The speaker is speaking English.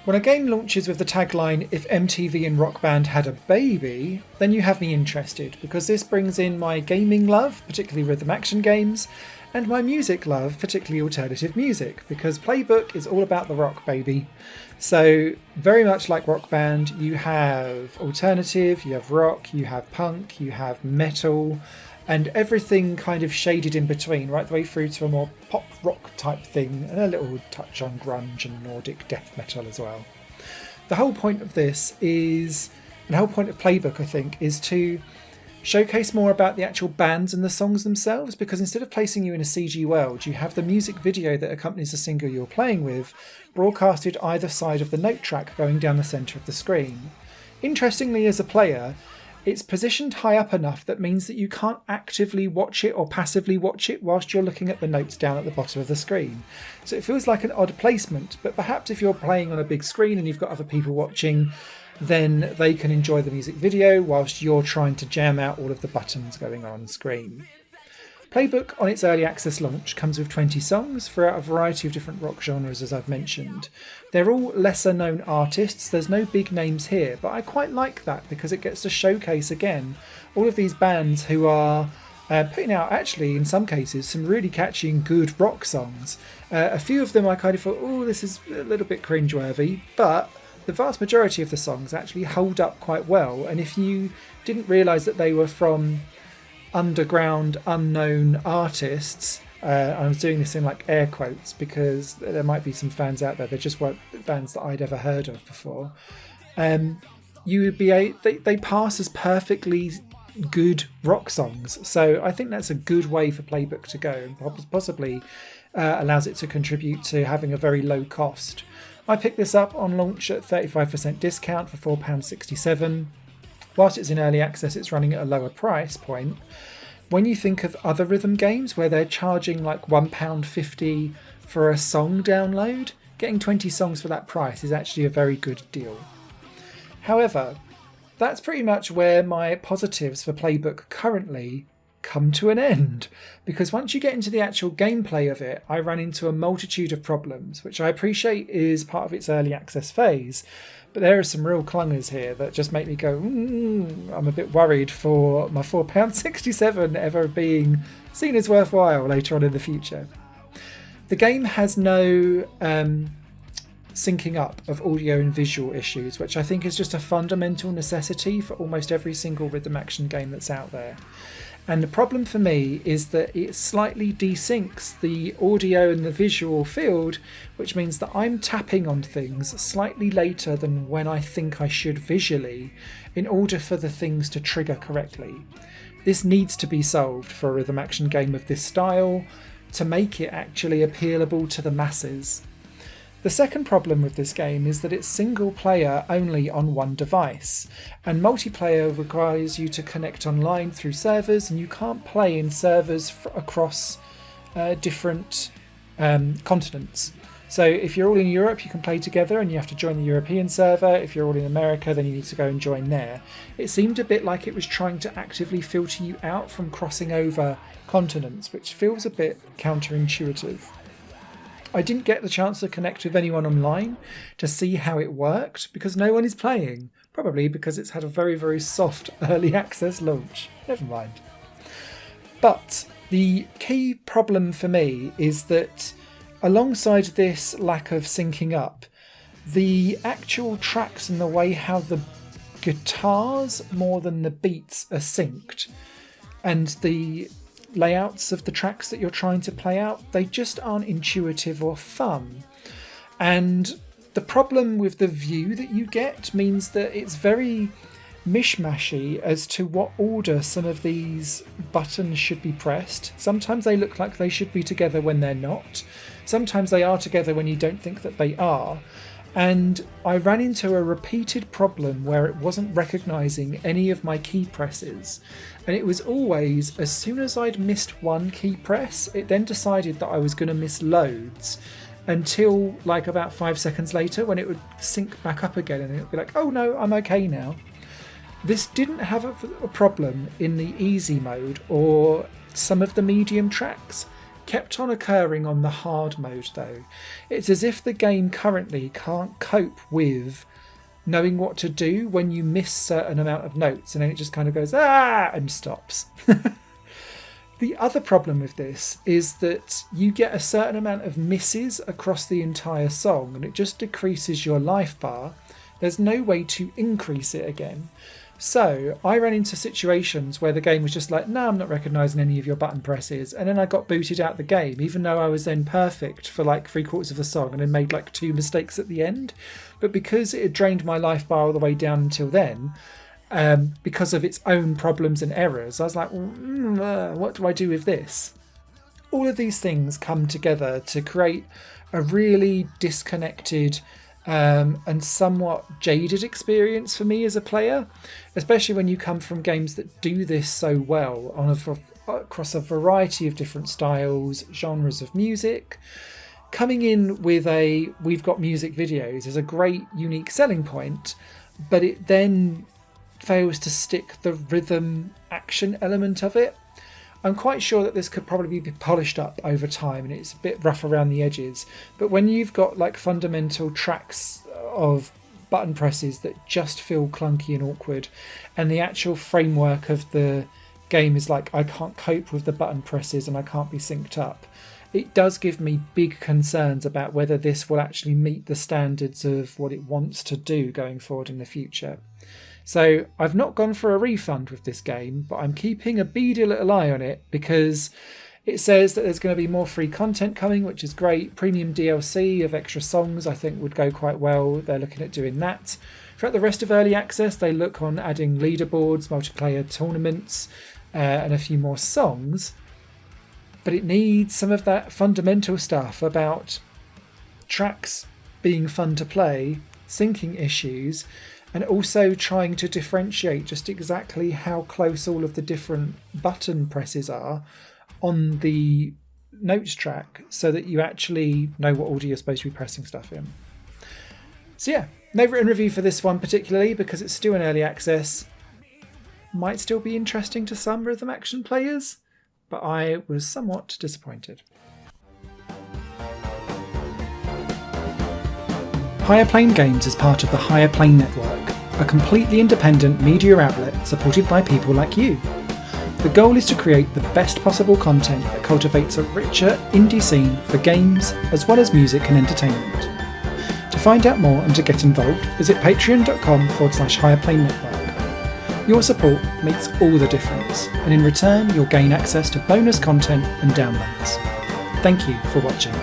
When a game launches with the tagline, "If MTV and Rockband had a baby," then you have me interested, because this brings in my gaming love, particularly rhythm action games, and my music love, particularly alternative music, because Playbook is all about the rock, baby. So, very much like Rockband, you have alternative, you have rock, you have punk, you have metal, and everything kind of shaded in between, right the way through to a more pop rock type thing, and a little touch on grunge and Nordic death metal as well. The whole point of this is, and the whole point of Playbook, I think, is to showcase more about the actual bands and the songs themselves, because instead of placing you in a CG world, you have the music video that accompanies the single you're playing with broadcasted either side of the note track going down the centre of the screen. Interestingly, as a player, it's positioned high up enough that means that you can't actively watch it or passively watch it whilst you're looking at the notes down at the bottom of the screen. So it feels like an odd placement, but perhaps if you're playing on a big screen and you've got other people watching, then they can enjoy the music video whilst you're trying to jam out all of the buttons going on screen. Playbook, on its early access launch, comes with 20 songs throughout a variety of different rock genres, as I've mentioned. They're all lesser known artists, there's no big names here, but I quite like that because it gets to showcase again all of these bands who are putting out, actually in some cases, some really catchy and good rock songs. A few of them I kind of thought, oh, this is a little bit cringeworthy, but the vast majority of the songs actually hold up quite well, and if you didn't realise that they were from underground, unknown artists, I was doing this in like air quotes because there might be some fans out there that just weren't bands that I'd ever heard of before, you would be they pass as perfectly good rock songs. So I think that's a good way for Playbook to go, and possibly allows it to contribute to having a very low cost. I picked this up on launch at 35% discount for £4.67. Whilst it's in early access, it's running at a lower price point. When you think of other rhythm games where they're charging like £1.50 for a song download, getting 20 songs for that price is actually a very good deal. However, that's pretty much where my positives for Playbook currently come to an end, because once you get into the actual gameplay of it, I ran into a multitude of problems, which I appreciate is part of its early access phase, but there are some real clungers here that just make me go, I'm a bit worried for my £4.67 ever being seen as worthwhile later on in the future. The game has no syncing up of audio and visual issues, which I think is just a fundamental necessity for almost every single rhythm action game that's out there. And the problem for me is that it slightly desyncs the audio and the visual field, which means that I'm tapping on things slightly later than when I think I should visually, in order for the things to trigger correctly. This needs to be solved for a rhythm action game of this style to make it actually appealable to the masses. The second problem with this game is that it's single player only on one device, and multiplayer requires you to connect online through servers, and you can't play in servers across different continents. So if you're all in Europe, you can play together and you have to join the European server. If you're all in America, then you need to go and join there. It seemed a bit like it was trying to actively filter you out from crossing over continents, which feels a bit counterintuitive. I didn't get the chance to connect with anyone online to see how it worked because no one is playing. Probably because it's had a very, very soft early access launch. Never mind. But the key problem for me is that alongside this lack of syncing up, the actual tracks and the way how the guitars more than the beats are synced, and the layouts of the tracks that you're trying to play out, they just aren't intuitive or fun. And the problem with the view that you get means that it's very mishmashy as to what order some of these buttons should be pressed. Sometimes they look like they should be together when they're not. Sometimes they are together when you don't think that they are. And I ran into a repeated problem where it wasn't recognising any of my key presses. And it was always, as soon as I'd missed one key press, it then decided that I was going to miss loads, until like about 5 seconds later when it would sync back up again and it would be like, oh no, I'm okay now. This didn't have a problem in the easy mode or some of the medium tracks. kept on occurring on the hard mode though. It's as if the game currently can't cope with knowing what to do when you miss certain amount of notes, and then it just kind of goes and stops. The other problem with this is that you get a certain amount of misses across the entire song and it just decreases your life bar. There's no way to increase it again. So I ran into situations where the game was just like, no, I'm not recognising any of your button presses. And then I got booted out the game, even though I was then perfect for like 3/4 of the song and then made like 2 mistakes at the end. But because it had drained my life bar all the way down until then, because of its own problems and errors, I was like, what do I do with this? All of these things come together to create a really disconnected and somewhat jaded experience for me as a player, especially when you come from games that do this so well across a variety of different styles, genres of music. Coming in with we've got music videos is a great unique selling point, but it then fails to stick the rhythm action element of it. I'm quite sure that this could probably be polished up over time and it's a bit rough around the edges, but when you've got like fundamental tracks of button presses that just feel clunky and awkward, and the actual framework of the game is like, I can't cope with the button presses and I can't be synced up, it does give me big concerns about whether this will actually meet the standards of what it wants to do going forward in the future. So I've not gone for a refund with this game, but I'm keeping a beady little eye on it because it says that there's going to be more free content coming, which is great. Premium DLC of extra songs I think would go quite well. They're looking at doing that. Throughout the rest of early access, they look on adding leaderboards, multiplayer tournaments, and a few more songs. But it needs some of that fundamental stuff about tracks being fun to play, syncing issues, and also trying to differentiate just exactly how close all of the different button presses are on the notes track so that you actually know what order you're supposed to be pressing stuff in. So yeah, no written review for this one particularly because it's still in early access. Might still be interesting to some rhythm action players, but I was somewhat disappointed. Higher Plane Games is part of the Higher Plane Network, a completely independent media outlet supported by people like you. The goal is to create the best possible content that cultivates a richer indie scene for games as well as music and entertainment. To find out more and to get involved, visit patreon.com/Higher Network. Your support makes all the difference, and in return you'll gain access to bonus content and downloads. Thank you for watching.